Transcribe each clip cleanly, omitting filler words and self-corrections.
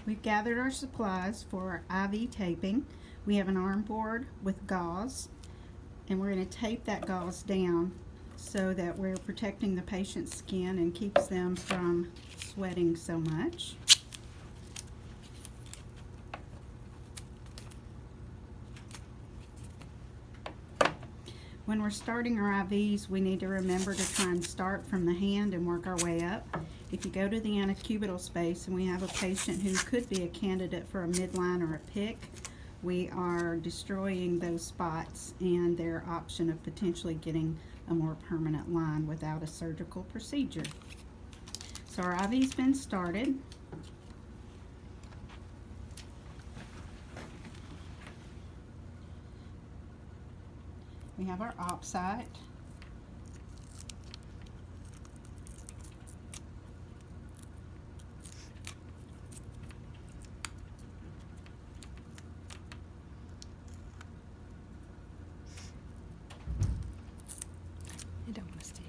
We've gathered our supplies for IV taping. We have an arm board with gauze, and we're going to tape that gauze down so that we're protecting the patient's skin and keeps them from sweating so much. When we're starting our IVs, we need to remember to try and start from the hand and work our way up. If you go to the antecubital space and we have a patient who could be a candidate for a midline or a pick, we are destroying those spots and their option of potentially getting a more permanent line without a surgical procedure. So our IV's been started. We have our op site. I don't want to stick.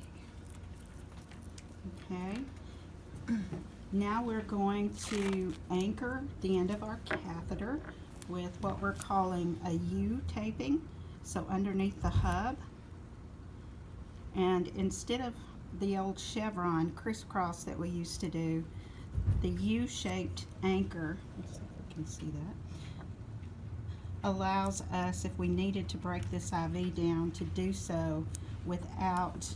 Okay. Now we're going to anchor the end of our catheter with what we're calling a U taping. So underneath the hub, and instead of the old chevron crisscross that we used to do, the U-shaped anchor, let's see if we can see that, allows us, if we needed to break this IV down, to do so without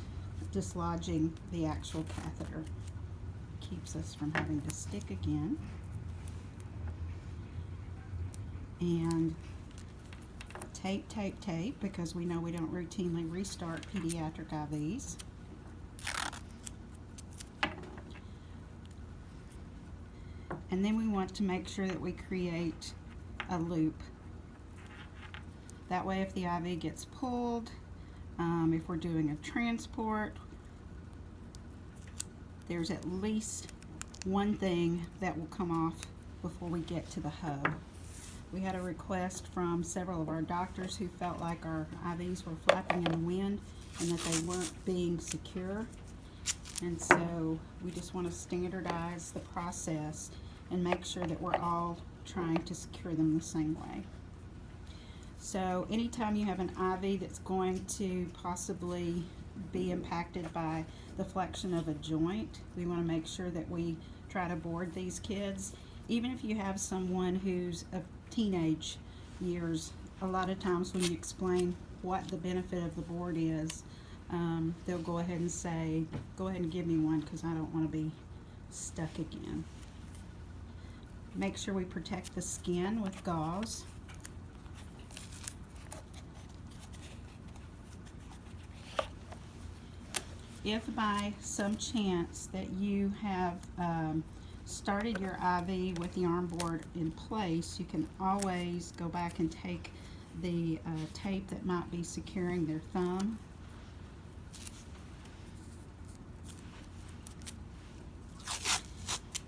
dislodging the actual catheter. Keeps us from having to stick again. And tape, tape, tape, because we know we don't routinely restart pediatric IVs. And then we want to make sure that we create a loop. That way if the IV gets pulled, if we're doing a transport, there's at least one thing that will come off before we get to the hub. We had a request from several of our doctors who felt like our IVs were flapping in the wind and that they weren't being secure. And so we just want to standardize the process and make sure that we're all trying to secure them the same way. So anytime you have an IV that's going to possibly be impacted by the flexion of a joint, we want to make sure that we try to board these kids. Even if you have someone who's a teenage years, a lot of times when you explain what the benefit of the board is, they'll go ahead and say, go ahead and give me one because I don't want to be stuck again. Make sure we protect the skin with gauze. If by some chance that you have started your IV with the arm board in place, you can always go back and take the tape that might be securing their thumb.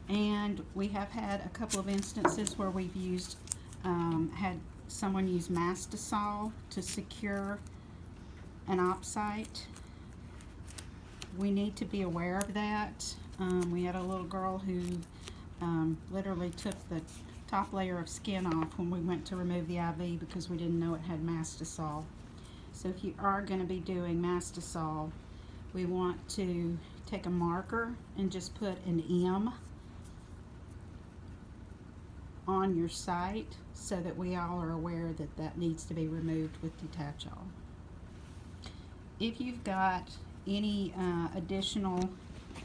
And we have had a couple of instances where we've used, had someone use mastisol to secure an op site. We need to be aware of that. We had a little girl who literally took the top layer of skin off when we went to remove the IV because we didn't know it had mastisol. So if you are going to be doing mastisol, we want to take a marker and just put an M on your site so that we all are aware that that needs to be removed with detach-all. If you've got any additional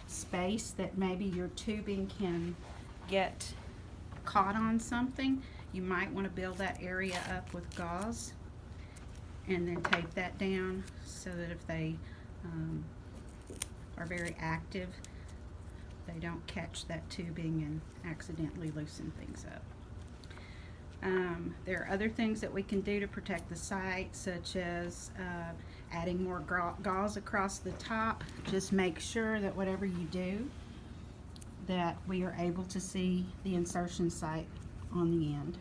space that maybe your tubing can get caught on something, you might want to build that area up with gauze and then tape that down so that if they are very active, they don't catch that tubing and accidentally loosen things up. There are other things that we can do to protect the site, such as adding more gauze across the top. Just make sure that whatever you do, that we are able to see the insertion site on the end.